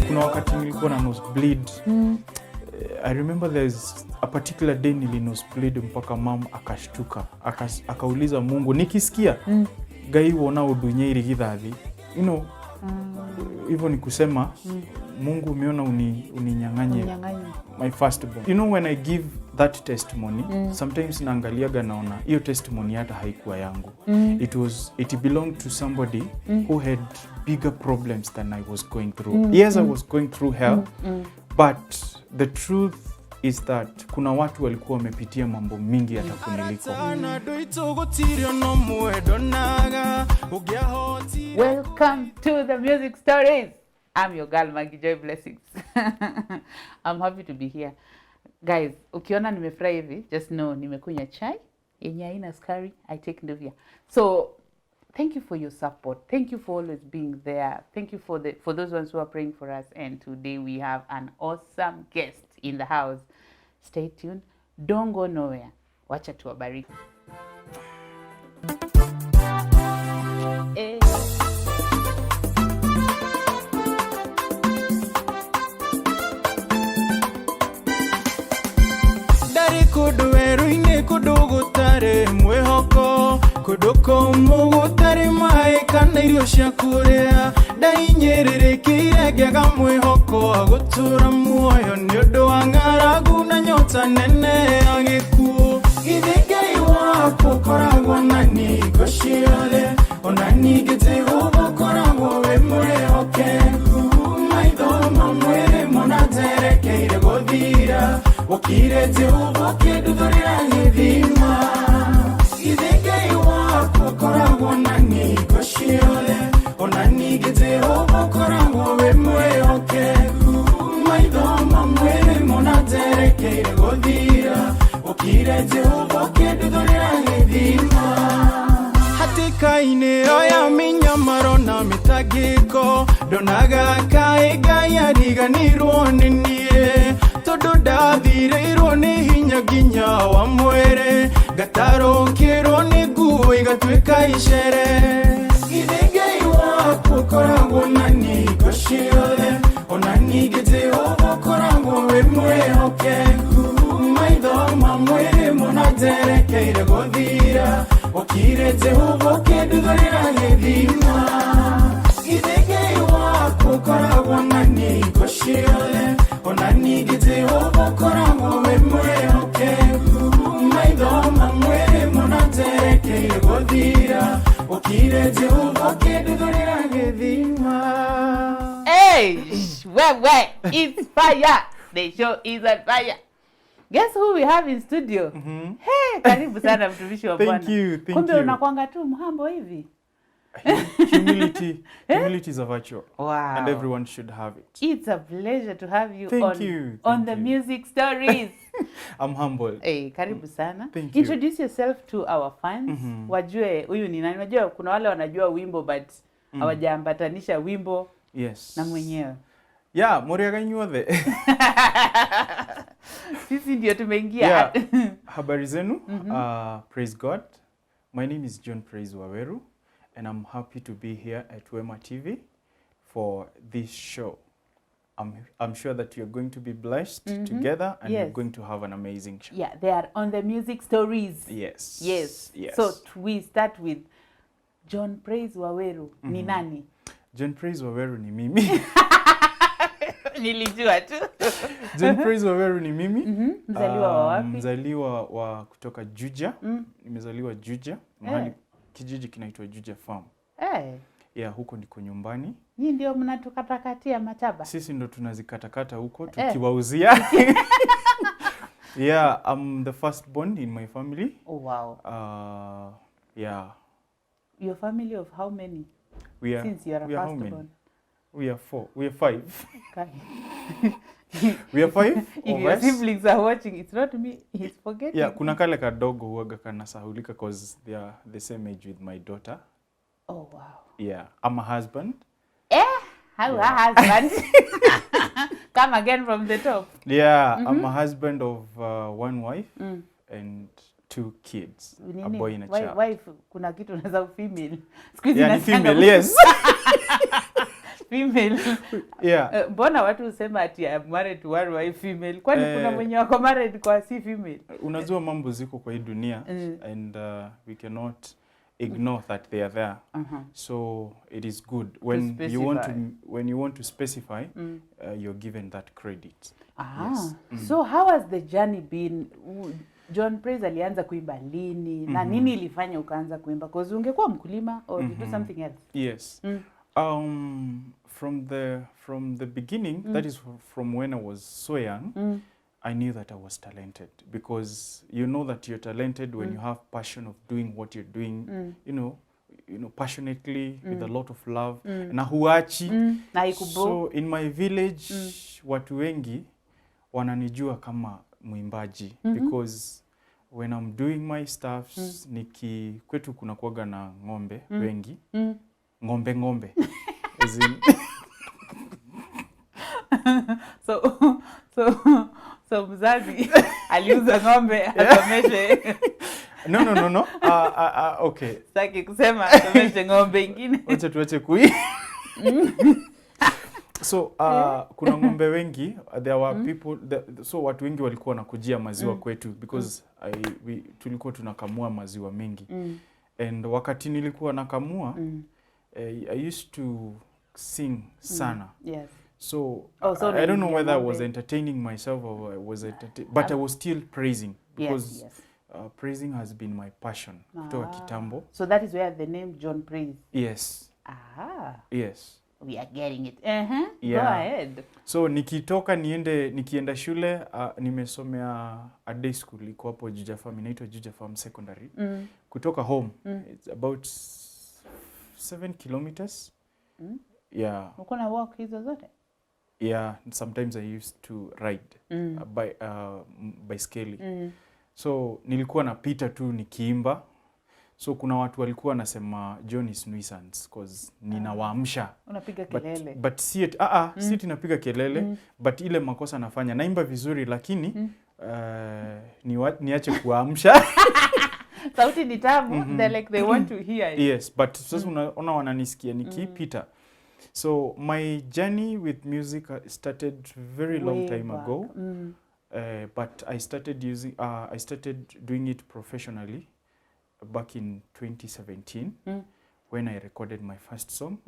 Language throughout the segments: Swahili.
Kuna wakati nilikuwa na nosebleed. I remember there's a particular day nili nosebleed mpaka mom akashtuka. Akauliza Mungu, nikisikia gai wona udunye iri githathi. You know, hivyo ni kusema Mungu umeona uninyang'anye my firstborn. You know, when I give that testimony, sometimes naangaliaga naona hiyo testimony hata haikuwa yangu. It belonged to somebody who had bigger problems than I was going through. Yes, I was going through hell, but the truth is that kuna watu walikuwa wamepitia mambo mingi hata kuniliko. Welcome to the music stories. I'm your girl Maggie, joy blessings. I'm happy to be here. Guys, ukiona nimefurahi hivi, just know nimekunywa chai yenye haina sukari. I take Ndovia. So thank you for your support. Thank you for always being there. Thank you for those ones who are praying for us. And today we have an awesome guest in the house. Stay tuned. Don't go nowhere. Wacha tuwabariki. Hey. Dari kuduweru ine kudugutare mwehoko kuduko mugutare mai kana irio cia kuria ndainyerere kirege mwehoko agutura muoyo ni undu wa ng'aragu na nyota nene agikuo githigei waku koragwo na ningo ciothe ona ningĩ Jehova koragwo we mwĩhokeku maitho mamwe monaterekeire gũthira ukire Jehova kĩnduthũrĩra gĩthima githigei waku koragwo na ningo ciothe ona ningĩ Jehova koragwo we mwĩhokeku maitho mamwe monaterekeire gũthira ukire Jehova kĩnduthũrĩra gĩthima hatĩka-inĩ oya mĩnyamaro na mĩtangĩko ndonaga kaĩ Ngai ariganĩirwo nĩ niĩ tondũ ndathirĩirwo nĩ hinya nginya wa mwĩrĩ ngatarũkĩrwo nĩ nguo igatuĩka icere githĩ Ngai waku koragwo na ningo ciothe ona ningĩ Jehova koragwo we mwĩhokeku maitho mamwe monaterekeire gũthira ukire Jehova kĩnduthũrĩra gĩthima githĩ Ngai waku koragwo na ningo ciothe ona ningĩ Jehova koragwo we mwĩhokeku maitho mamwe monaterekeire gũthira ukire Jehova kĩnduthũrĩra gĩthima. Hey, where? It's fire. The show is on fire. Guess who we have in studio? Hey, karibu sana mtumishi wa Bwana. Thank you. Kumbe unakwanga tu mhambo hivi. Humility is a virtue. Wow. And everyone should have it. It's a pleasure to have you Thank on you. the music stories. I'm humbled. Hey, karibu sana. Thank you. Introduce yourself to our fans. Wajue huyu ni nani. Wajua kuna wale wanajua wimbo but hawajaambatanisha wimbo Yes. na mwenyewe. Yeah, muriaga inyuothe. Sisi ndio tumeingia. Yeah. Habari zenu. Praise God. My name is John Praise Waweru and I'm happy to be here at Wema Tv for this show. I'm sure that you're going to be blessed together and you're going to have an amazing show. Yeah, they are on the music stories. Yes. So we start with John Praise Waweru. Ni nani? John Praise Waweru ni mimi. Nilijua tu. John Praise Waweru ni mimi. Mzaliwa wa wapi? Mzaliwa wa kutoka Juja. Nimezaliwa Juja. Mahali kijiji kinaitwa Juja Farm. Yeah, huko ndiko nyumbani. Ni ndio mnatukatakatia machaba? Sisi ndo tunazikatakata huko tukiwauzia. Yeah, I'm the firstborn in my family. Oh wow. Yeah. Your family of how many? Since you are a firstborn. We are 4. We are 5. Okay. We are 5. If your siblings are watching, it's not me. He's forgetting. Yeah, kuna kale kadogo huaga kanasahulika because they are the same age with my daughter. Oh wow. Yeah, I'm a husband. How a husband? Come again from the top. Yeah, I'm a husband of one wife and 2 kids, a Nini? boy and a child. Wife, kuna kitu unaweza female. Squeeze Yeah, ni female, yes. Female. Yeah. Mbona watu husema ati I'm married to one wife female? Kwani kuna mwenye wako married kwa si female? Unajua mambo ziko kwa hii dunia and we cannot ignore that they are there. So it is good when you want to specify, you're given that credit. Yes. So how has the journey been? John Praise alianza kuimba lini na nini ilifanya ukaanza kuimba? Because ungekuwa mkulima or you do something else? Yes. From the beginning, that is from when I was so young, I knew that I was talented, because you know that you're talented when you have passion of doing what you're doing, you know, passionately, with a lot of love, na huachi. So in my village, watu wengi wananijua kama mwimbaji, because when I'm doing my stuff, kwetu kuna kuwaga na ng'ombe wengi, ng'ombe as in so mzazi aliuza ng'ombe asomeshe. No. Okay. Saki kusema asomeshe ng'ombe ingine. Wacha tuache kui. So kuna ng'ombe wengi, there were people so watu wengi walikuwa nakujia maziwa kwetu, because tulikuwa tunakamua maziwa mengi. And wakati nilikuwa nakamua, I used to sing sana. Yes. So I don't know whether I was entertaining myself or I was but I was still praising, because praising has been my passion kutoka kitambo. So that is where the name John Praise. Yes. Yes. We are getting it. Yeah. Go ahead. So nikienda shule, nimesomea a day school iko hapo Juja Farm, inaitwa Juja Farm Secondary. Kutoka home, it's about 7 kilometers. Yeah. Uko na walk hizo zote? Yeah, sometimes I used to ride baiskeli. So nilikuwa napita tu nikiimba. So kuna watu walikuwa nasema John is nuisance because ninawaamsha. Unapiga kelele. But see it see it napiga kelele, but ile makosa nafanya. Naimba vizuri lakini niache kuamsha. Sauti ni tamu, they want to hear it. Yes, but sasa unaona wananisikia nikipita. So my journey with music started very long time ago. But I started doing it professionally back in 2017 when I recorded my first song.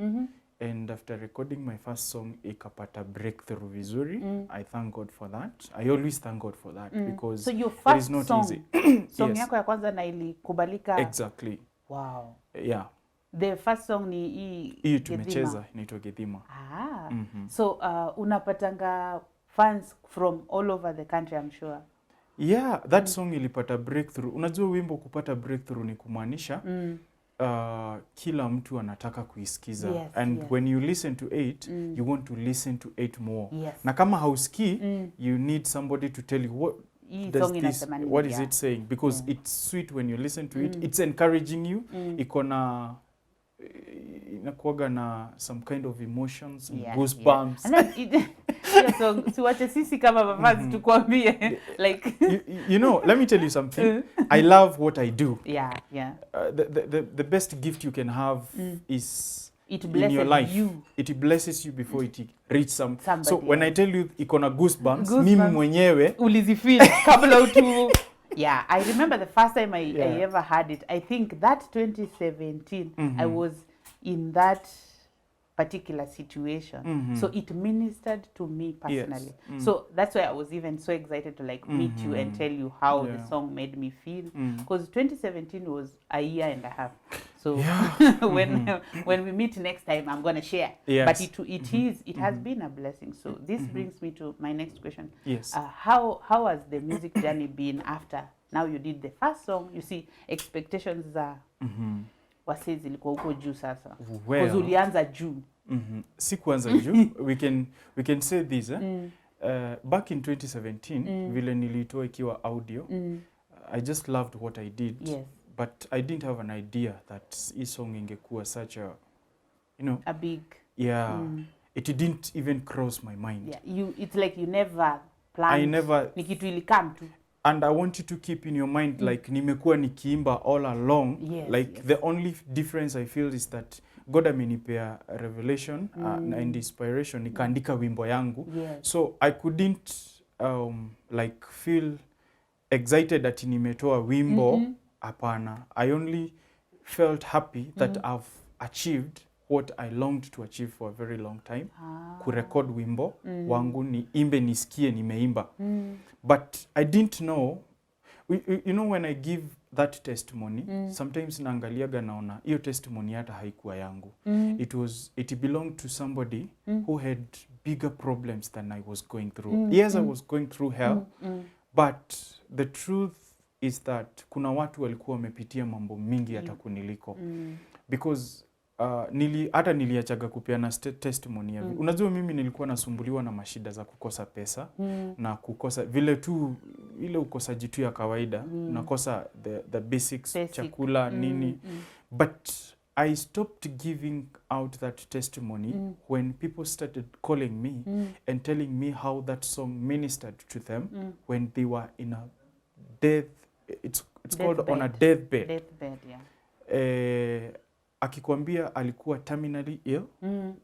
And after recording my first song, ikapata breakthrough vizuri. I thank God for that. I always thank God for that, because so your first it is not song, easy. Song yako ya kwanza na ilikubalika. Exactly. Wow. Yeah. The first song ni hii tumecheza inaitwa Gedhima. So unapatanga fans from all over the country, I'm sure. Yeah, that song ilipata breakthrough. Unajua wimbo kupata breakthrough ni kumaanisha kila mtu anataka kuisikiza. And when you listen to it, you want to listen to it more. Na kama hausikii, you need somebody to tell you what is it saying, because it's sweet when you listen to it. It's encouraging you. Ikona inakuwaga na some kind of emotions and goosebumps. So siwache sisi kama mavazi tukwambie, like you know, let me tell you something. I love what I do. Yeah. The best gift you can have is it in your life. You. It blesses you before it reach somebody. So when I tell you ikona goosebumps, mimi mwenyewe ulizifeel kabla utu. Yeah, I remember the first time I ever had it. I think that 2017, I was in that particular situation. So it ministered to me personally. So that's why I was even so excited to meet you and tell you how the song made me feel. Because 2017 was a year and a half. So when we meet next time, I'm going to share. But it has been a blessing. So this brings me to my next question. Yes. How has the music journey been after? Now you did the first song. You see, expectations are wase zilikuwa huko juu sasa. Because ulianza juu. Si kuanza juu. We can say this. Back in 2017, vile nilitoa ikiwa audio, I just loved what I did. Yes. But I didn't have an idea that hii song ingekuwa such a, a big. Yeah. It didn't even cross my mind. Yeah. It's like you never planned. I never. Ni kitu ilikam tu. And I want you to keep in your mind, like, nimekuwa nikiimba all along. Yes, like, yes. the only difference I feel is that God amenipea revelation and inspiration, nikaandika wimbo yangu. Yes. So I couldn't like feel excited that nimetoa wimbo. Hapana. I only felt happy that I've achieved what I longed to achieve for a very long time. Kurecord wimbo wangu, ni imbe nisikie nimeimba. But I didn't know, you know, when I give that testimony, sometimes naangaliaga naona hiyo testimony hata haikuwa yangu. It belonged to somebody who had bigger problems than I was going through. Yes, I was going through hell, but the truth is that kuna watu walikuwa wamepitia mambo mingi hata kuniliko. Because hata niliachaga kupeana testimony ya unajua mimi nilikuwa nasumbuliwa na mashida za kukosa pesa na kukosa vile tu ile ukosaji tu ya kawaida, nakosa the basics, chakula nini. But I stopped giving out that testimony when people started calling me and telling me how that song ministered to them when they were in a death, it's called on a deathbed. Yeah. Akikwambia alikuwa terminally ill,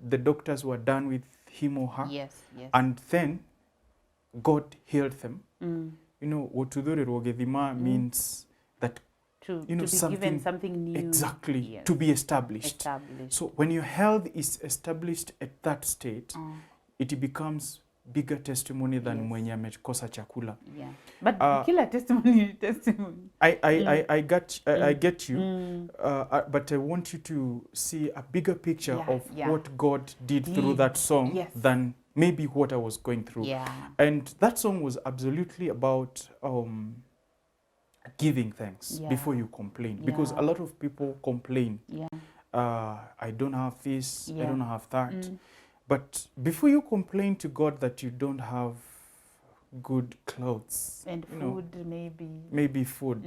the doctors were done with him or her. Yes, yes. And then God healed them. You know, otudhuri rogedhima means that to be given something new. Exactly. Yes. To be established. So when your health is established at that state, it becomes bigger testimony than mwenye amekosa chakula. Yeah. But kila testimony is testimony. I get you. But I want you to see a bigger picture of what God did through that song than maybe what I was going through. Yeah. And that song was absolutely about giving thanks before you complain. Because a lot of people complain. Yeah. I don't have this, I don't have that. But before you complain to God that you don't have good clothes and food, maybe food.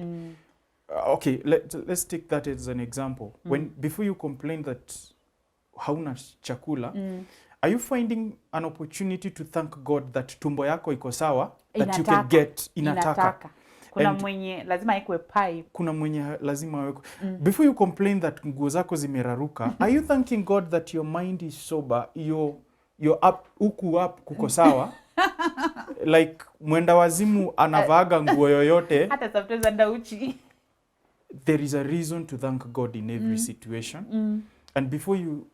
Okay, let's take that as an example. When before you complain that hauna chakula, are you finding an opportunity to thank God that tumbo yako iko sawa, that you can get inataka. Kuna mwenye lazima aikwe pipe. Kuna mwenye lazima awekwe. Before you complain that nguo zako zimeraruka, are you thanking God that your mind is sober, you're up, up kuko sawa? Like mwenda wazimu anavaaga nguo yoyote. Hata sometimes anda uchi. There is a reason to thank God in every situation. And before you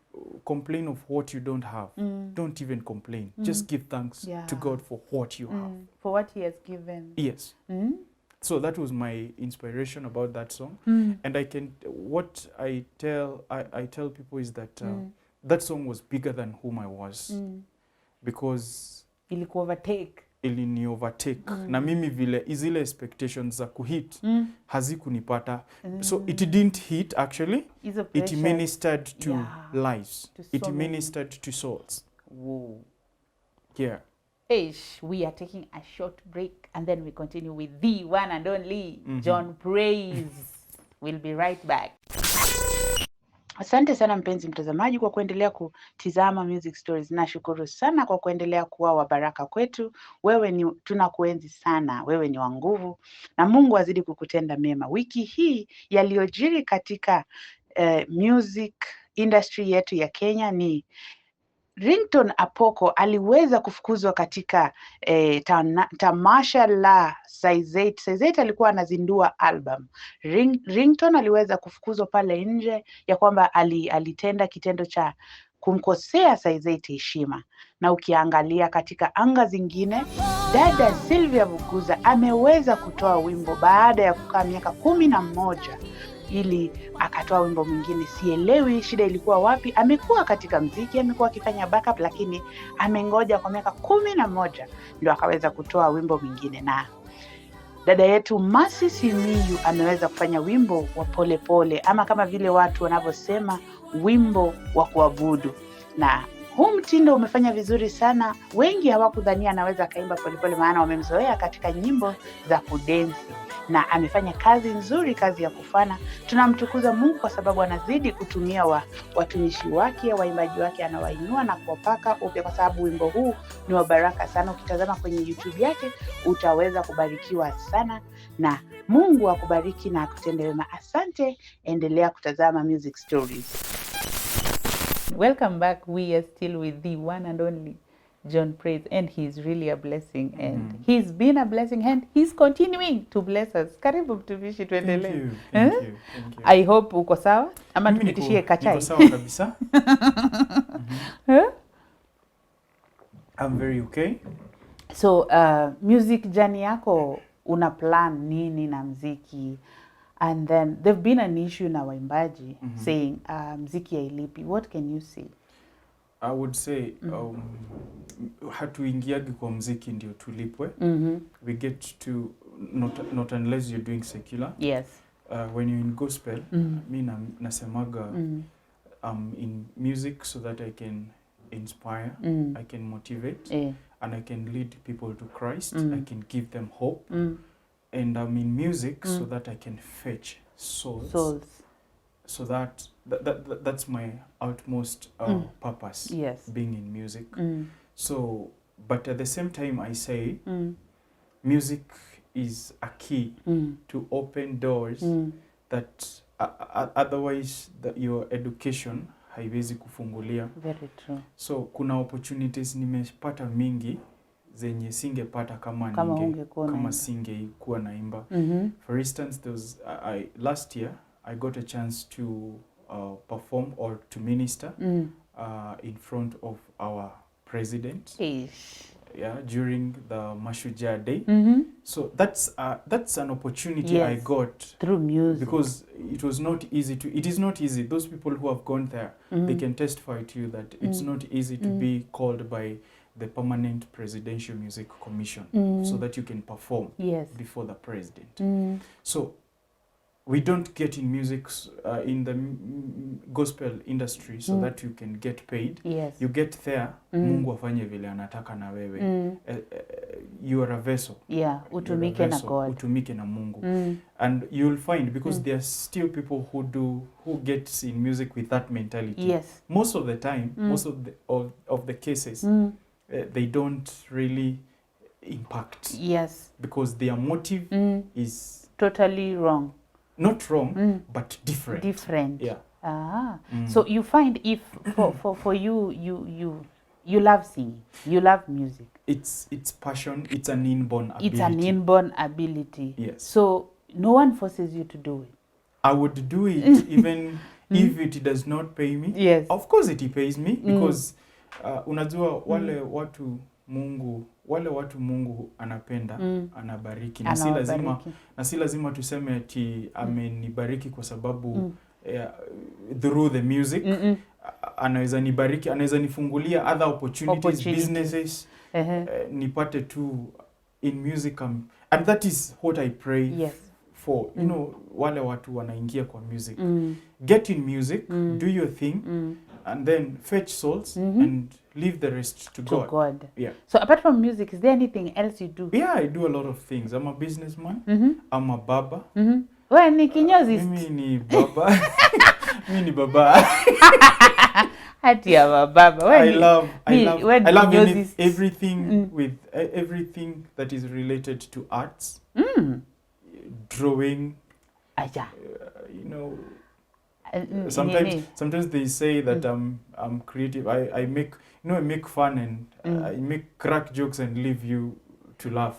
complain of what you don't have, don't even complain. Just give thanks to God for what you have. For what he has given. Yes. So that was my inspiration about that song. And what I tell people is that that song was bigger than whom I was. Because ilini overtake. Na mimi vile izile expectations za kuhit hazikunipata. So it didn't hit actually. It ministered to lives. It ministered to souls. Whoa. Yeah. We are taking a short break and then we continue with the one and only John Praise. We'll be right back. Asante sana mpenzi mtazamaji kwa kuendelea kutizama Music Stories. Nashukuru sana kwa kuendelea kuwa wa baraka kwetu. Tunakuenzi sana. Wewe ni wa nguvu na Mungu azidi kukutenda mema. Wiki hii yaliyojiri katika music industry yetu ya Kenya ni Ringtone Apoko aliweza kufukuzwa katika tamasha la Size8. Size8 alikuwa anazindua album. Ringtone aliweza kufukuzwa pale nje ya kwamba alitenda kitendo cha kumkosea Size8 heshima. Na ukiangalia katika anga zingine, dada Sylvia Vukuza ameweza kutoa wimbo baada ya kukaa miaka 11 ili akatoa wimbo mwingine. Sielewi shida ilikuwa wapi. Amekuwa katika mziki, amekuwa akifanya backup, lakini amengoja kwa miaka 11 ndio akaweza kutoa wimbo mwingine. Na dada yetu Mercy Simiyu ameweza kufanya wimbo wa pole pole, ama kama vile watu wanavyosema wimbo wa kuabudu. Na huu mtindo umefanya vizuri sana. Wengi hawakudhania anaweza kaimba pole pole, maana wamemzoea katika nyimbo za kudensi. na amefanya kazi nzuri, kazi ya kufana. Tunamtukuza Mungu kwa sababu anazidi kutumia watumishi wake, waimbaji wake, anawainua na kuwapaka upya, kwa sababu wimbo huu ni wa baraka sana. Ukitazama kwenye YouTube yake utaweza kubarikiwa sana, na Mungu akubariki na akutende wema. Asante, endelea kutazama Music Stories. Welcome back. We are still with the one and only John Praise, and he's really a blessing, and he's been a blessing, and he's continuing to bless us. Karibu mtumishi, tuendelee. Thank you. I hope uko sawa, ama tupitishie kachai? Niko sawa kabisa. I'm very okay. So music journey yako, una plan nini na mziki? And then there've been an issue na waimbaji saying mziki hailipi. What can you say? I would say hatuingiagi kwa mziki ndio tulipwe. We get to not unless you're doing secular. Yes. When you're in gospel, mi nasemaga in music so that I can inspire, I can motivate, and I can lead people to Christ. I can give them hope. And I'm in music so that I can fetch souls. So that's my utmost purpose. Yes. Being in music. So, but at the same time, I say music is a key to open doors that otherwise your education haiwezi kufungulia. Very true. So kuna opportunities nimepata mingi zenye singepata kama singekuwa naimba. For instance, there was last year I got a chance to perform or to minister in front of our president. Yeah, during the Mashujaa Day. So that's an opportunity I got through music, because it is not easy. Those people who have gone there, they can testify to you that it's not easy to be called by the Permanent Presidential Music Commission so that you can perform before the president. So we don't get in music in the gospel industry so that you can get paid. You get there, Mungu afanye vile anataka na wewe. You are a vessel. Utumike na God. Utumike na Mungu. And you'll find, because there are still people who gets in music with that mentality. Most of the time, most of the cases, they don't really impact. Because their motive is totally wrong. Not wrong, but different. So you find, if for you love singing, you love music. It's passion. It's an inborn ability. It's an inborn ability. So no one forces you to do it. I would do it even if it does not pay me. Of course it pays me, because unajua wale watu Mungu anapenda, anabariki. Na si lazima tuseme ati amenibariki kwa sababu through the music. Anaweza nibariki, anaweza nifungulia other opportunities. Businesses, nipate tu in music. And that is what I pray for. You know, wale watu wanaingia kwa music. Get in music, do your thing, and then fetch souls and leave the rest to God. So apart from music, is there anything else you do? I do a lot of things. I'm a businessman. I'm a baba. Wewe ni kinyozi? Mimi ni baba. Mimi ni baba. Hati ya baba. I love everything with everything that is related to arts. Drawing. You know, sometimes they say that I'm creative. I make fun and I make crack jokes and leave you to laugh.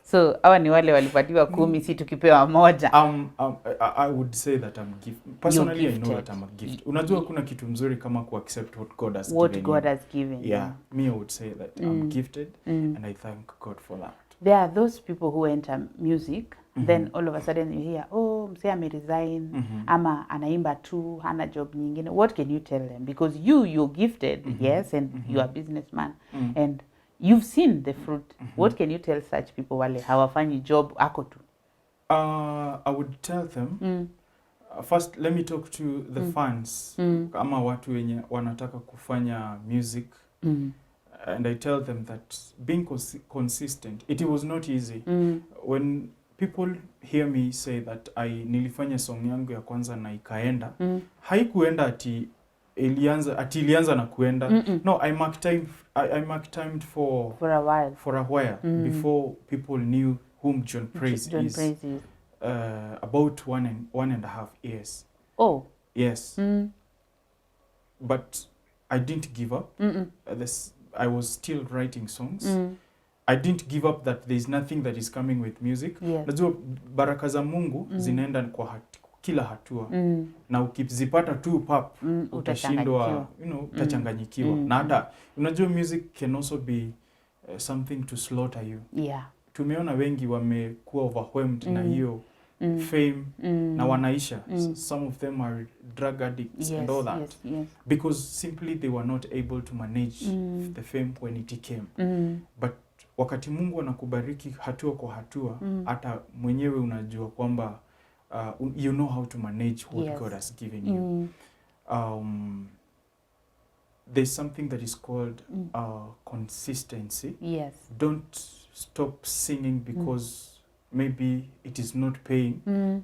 So hawa ni wale walipatiwa 10, si tukipewa moja. I would say that I'm gifted. Personally, I know that I'm a gift. Unajua kuna kitu mzuri kama ku accept what God has given. Me, I would say that I'm gifted, and I thank God for that. There are those people who enter music, then all of a sudden you hear, msee ameresign, ama anaimba tu, hana job nyingine. What can you tell them? Because you're gifted, yes, and you are a businessman, and you've seen the fruit. What can you tell such people wale hawafanyi job ako tu? I would tell them, first let me talk to the fans, ama watu wenye wanataka kufanya music. And I tell them that being consistent, it was not easy. When people hear me say that nilifanya song yangu ya kwanza na ikaenda. Haikuenda ati ilianza na kuenda. No, I mark time for a while before people knew whom John Praise is. About 1.5 years. Oh. Yes. But I didn't give up. I was still writing songs. I didn't give up that there's nothing that is coming with music. Najua baraka za Mungu zinaenda kwa kila hatua. Na ukizipata tu pap utashindwa, utachanganyikiwa. Na hata unajua music can also be something to slaughter you. Tumeona wengi wamekuwa overwhelmed na hiyo fame na wanaisha. Some of them are drug addicts and all that. Because simply they were not able to manage the fame when it came. But wakati Mungu anakubariki hatua kwa hatua, hata mwenyewe unajua kwamba you know how to manage what God has given you. There's something that is called consistency. Don't stop singing because maybe it is not paying.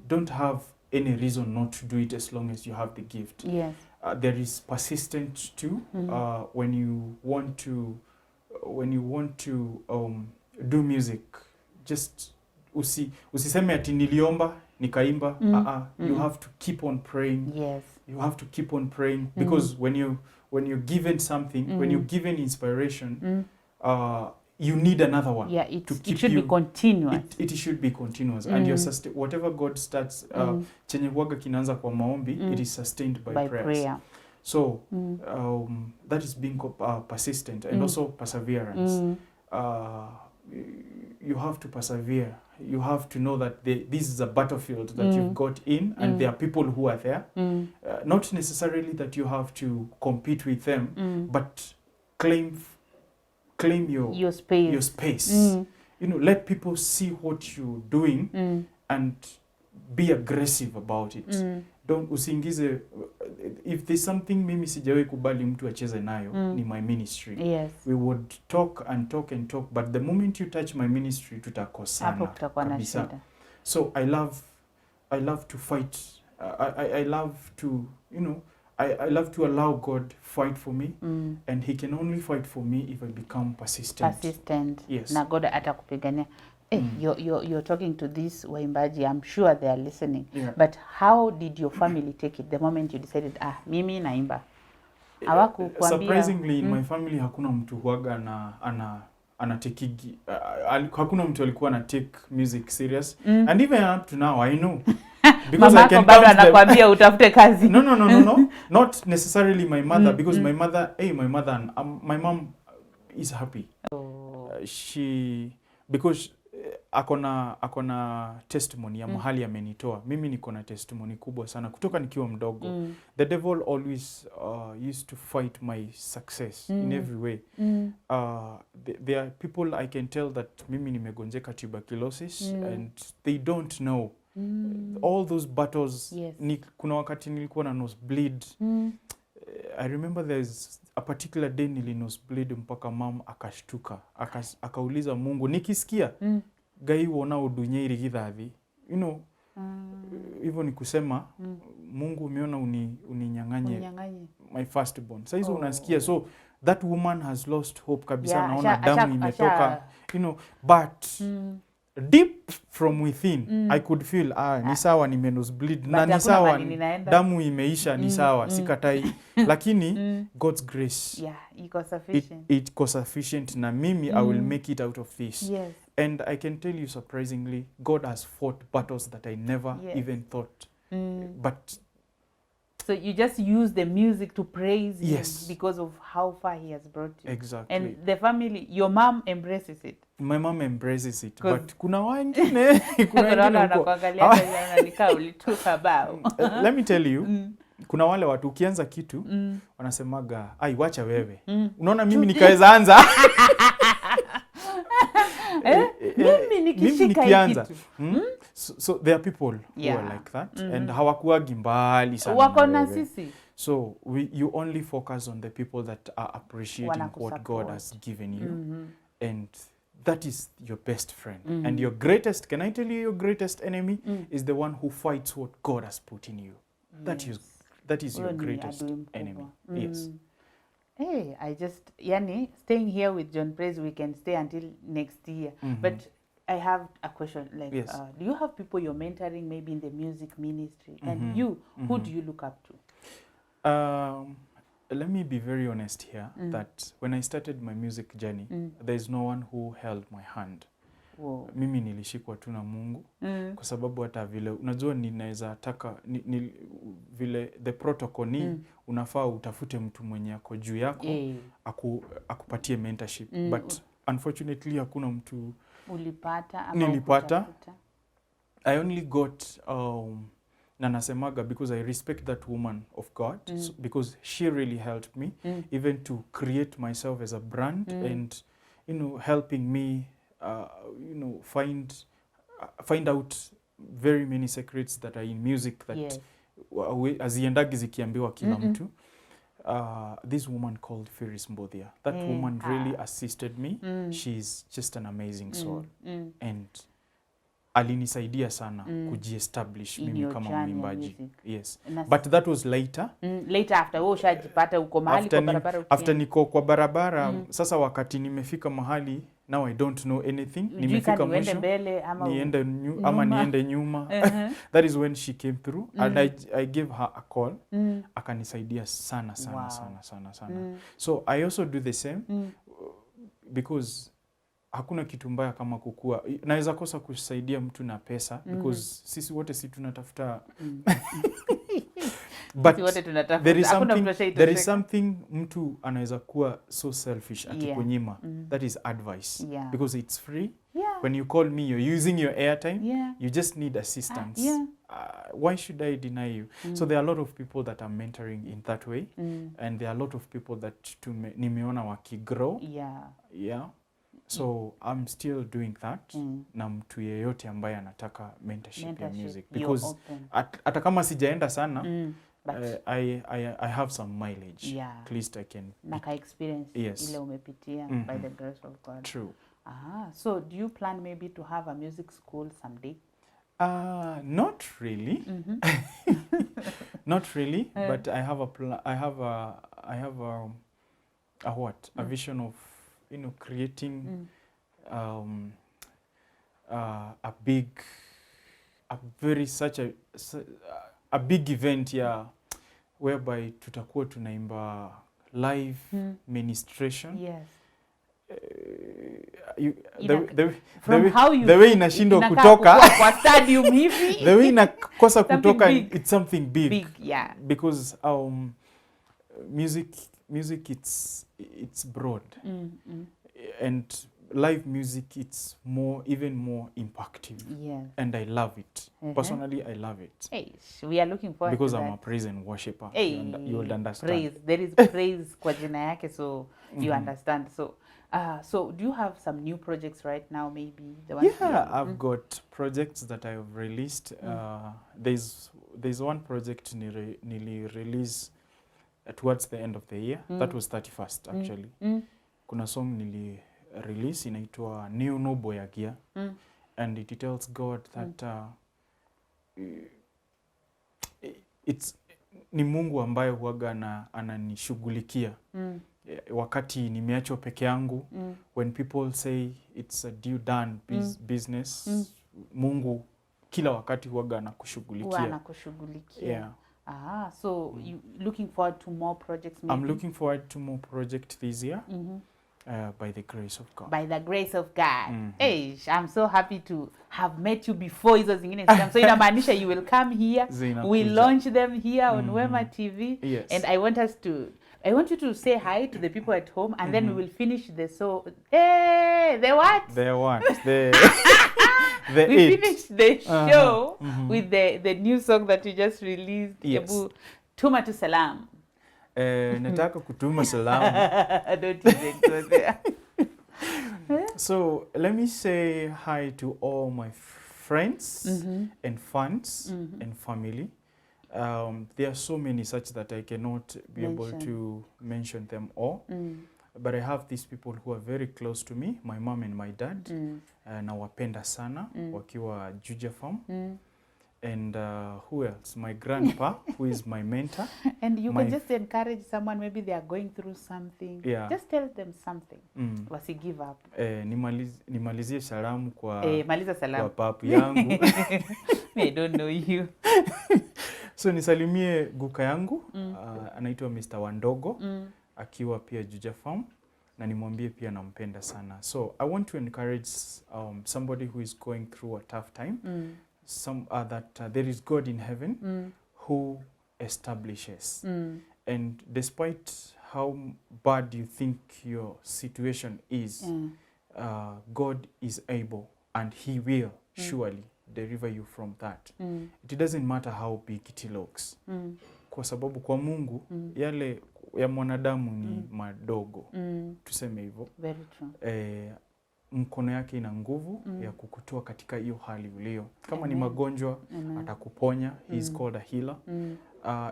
Don't have any reason not to do it as long as you have the gift. There is persistence too. When you want to do music, just usiseme ati niliomba nikaimba. You have to keep on praying. You have to keep on praying because when you're given something, when you're given inspiration, you need another one. It should be continuous. It should be continuous. And whatever God starts, chenye huaga kinaanza kwa maombi, it is sustained by prayer. So that is being persistent and also perseverance. You have to persevere. You have to know that this is a battlefield that you've got in, and there are people who are there. Not necessarily that you have to compete with them, but claim your space. Let people see what you're doing and be aggressive about it. Don't usiingize. If there's something mimi sijawahi kubali mtu acheze nayo, ni my ministry. We would talk and talk and talk, but the moment you touch my ministry tutakosana kabisa. So I love to fight. I love to, I love to allow God fight for me, and he can only fight for me if I become persistent. Yes. Na God atakupigania. You're talking to this waimbaji, I'm sure they are listening. But how did your family take it the moment you decided, mimi naimba? Surprisingly, in my family hakuna mtu huaga anatekigi, hakuna mtu alikuwa na take music serious. And even up to now, I know. Because I can bado anakuambia utafute kazi. No. Not necessarily my mother, because my mom is happy. Because akona testimony ya mahali amenitoa. Mimi niko na testimony kubwa sana kutoka nikiwa mdogo. The devil always used to fight my success in every way. There are people I can tell that mimi nimegonjeka tuberculosis and they don't know. All those battles. Kuna wakati nilikuwa na nosebleed. I remember there's a particular day nosebleed mpaka mom akashtuka. Akauliza Mungu, nikisikia gai wona udunye irigithathi. Hivyo ni kusema Mungu umeona uninyang'anye my firstborn. Sasa hizo unasikia, so that woman has lost hope kabisa. Naona damu imetoka, but deep from within I could feel ni sawa nosebleed na ni sawa damu imeisha, ni sawa sikatai, lakini God's grace iko sufficient na mimi I will make it out of this. And I can tell you, surprisingly, God has fought battles that I never even thought. But so you just use the music to praise him because of how far he has brought you. Exactly. And the family, your mom embraces it. My mom embraces it, but kuna wengine let me tell you, kuna wale watu ukianza kitu wanasemaga wacha wewe. Unaona mimi nikaweza anza mimi nikishika kitu. So there are people who are like that, and hawakuagi mbali sana. Wako na sisi. So you only focus on the people that are appreciating what God has given you, and that is your best friend. And your greatest, can I tell you, your greatest enemy is the one who fights what God has put in you. That is your greatest enemy. Yes. Hey, yani, staying here with John Praise, we can stay until next year. But I have a question, like, Yes. do you have people you're mentoring maybe in the music ministry? And you, who do you look up to? Let me be very honest here, that when I started my music journey, there's no one who held my hand. Whoa. Mimi nilishikwa tu na Mungu kwa sababu hata vile unajua ninaweza taka vile the protocol ni unafaa utafute mtu mwenye ako juu yako akupatie mentorship, but unfortunately hakuna mtu ulipata ama nilipata. I only got na nasemaga because I respect that woman of God, so, because she really helped me even to create myself as a brand and helping me find out very many secrets that are in music that aziendagi zikiambiwa kila mtu. This woman called Ferris Mbodia, that woman really assisted me. She's just an amazing soul and alinisaidia sana kujiestablish mimi kama mwimbaji. Yes. But that was later. Later after ushajipata uko mahali kwa barabara. After niko kwa barabara, sasa wakati nimefika mahali, now I don't know anything. Nimefika mwisho, niende nyuma. That is when she came through and I gave her a call. Akanisaidia sana. So I also do the same because hakuna kitu mbaya kama kukua. Naweza kosa kusaidia mtu na pesa because sisi wote si tunatafuta but there is something mtu anaweza kuwa so selfish akikunyima. That is advice because it's free. When you call me, you're using your airtime. You just need assistance. Why should I deny you? So there are a lot of people that I'm mentoring in that way, and there are a lot of people that nimeona wakigrow. So I'm still doing that na mtu yeyote ambaye anataka mentorship ya music because hata kama sijaenda sana I have some mileage. At least I can naka experience ile umepitia by the grace of God. True. So do you plan maybe to have a music school someday? Not really. Not really, but I have a vision of creating a big event whereby tutakuwa tunaimba live ministration. The way inashindwa kutoka kwa stadium hivi. The way inakosa kutoka, it's something big. Because music it's broad. And live music, it's even more impactful. And I love it. Personally, I love it. We are looking forward because to I'm that. a praise and worshipper. You will understand. Praise. There is praise kwa jina yake, so you understand. So do you have some new projects right now, maybe? I've got projects that I have released. There's one project nearly release towards the end of the year. That was 31st actually. Kuna song nili release inaitwa New Nobo ya Gia, and it tells God that ni Mungu ambaye huaga ananishughulikia wakati nimeachwa peke yangu. When people say it's a done business, Mungu kila wakati huaga anakushughulikia. So you looking forward to more projects maybe? I'm looking forward to more projects this year. By the grace of God. By the grace of God. I'm so happy to have met you before hizo zingine. So inamaanisha you will come here. We'll launch them here on Wema TV. And I want you to say hi to the people at home, and then we will finish the show. The what? We finished the show with the new song that you just released. Tuma tu salam. Nataka kutuma salamu. Don't even go there. So let me say hi to all my friends and fans and family. There are so many such that I cannot be able to mention them all. but I have these people who are very close to me, my mom and my dad. Nawapenda sana wakiwa Juja Farm. And who else? My grandpa, who is my mentor. And you can just encourage someone, maybe they are going through something. Yeah. Just tell them something. Wasi give up. Nimalizie salamu kwa, maliza salamu kwa papu yangu. I don't know you. So nisalimie guka yangu, anaitwa Mr. Wandogo, akiwa pia Juja Farm. Na nimwambie pia nampenda sana. So I want to encourage somebody who is going through a tough time. That there is God in heaven who establishes. And despite how bad you think your situation is, God is able and he will surely deliver you from that. It doesn't matter how big it looks. Kwa sababu kwa Mungu yale ya mwanadamu ni madogo. Tuseme hivyo. Very true. Mkono yake ina nguvu ya kukutoa katika hiyo hali ulio. Kama ni magonjwa, atakuponya. He is called a healer.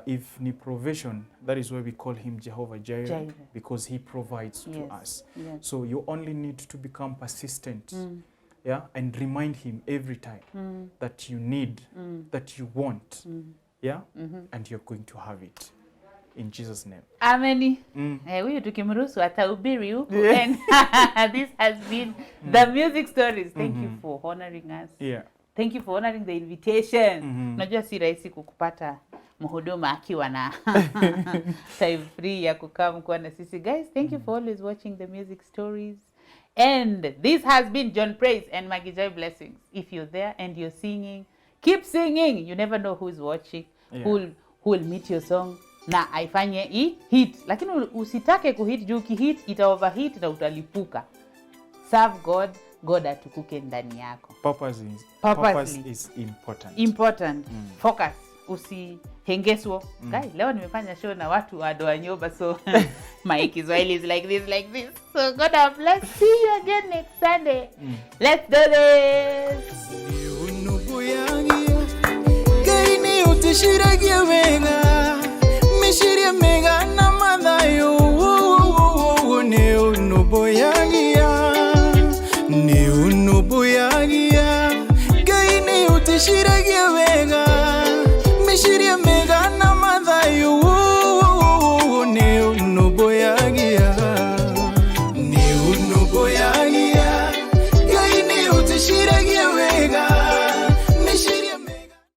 If ni provision, that is why we call him Jehovah Jireh, because he provides to us. Yes. So you only need to become persistent, yeah, and remind him every time that you need, that you want, yeah, and you're going to have it. In Jesus' name. Amen. Huyu tukimruhusu atahubiri huko. And this has been the music stories. Thank you for honoring us. Yeah. Thank you for honoring the invitation. Unajua si rahisi kukupata mhuduma akiwa na time free ya kukaa mkuwa na sisi. Guys, thank you for always watching the music stories. And this has been John Praise and Maggie Joy Blessings. If you're there and you're singing, keep singing. You never know who's watching, who will meet your song. Na aifanye hit. Lakini usitake kuhit juu kihit ita overhit na utalipuka. Serve God, God atukuke ndani yako. Purpose is important. Important. Focus. Usihengeswo. Guys, leo nimefanya show na watu wa Doa Nyoba, so my Kiswahili is like this. So God bless. See you again next Sunday. Let's do this. Shiragia wenga, mishiria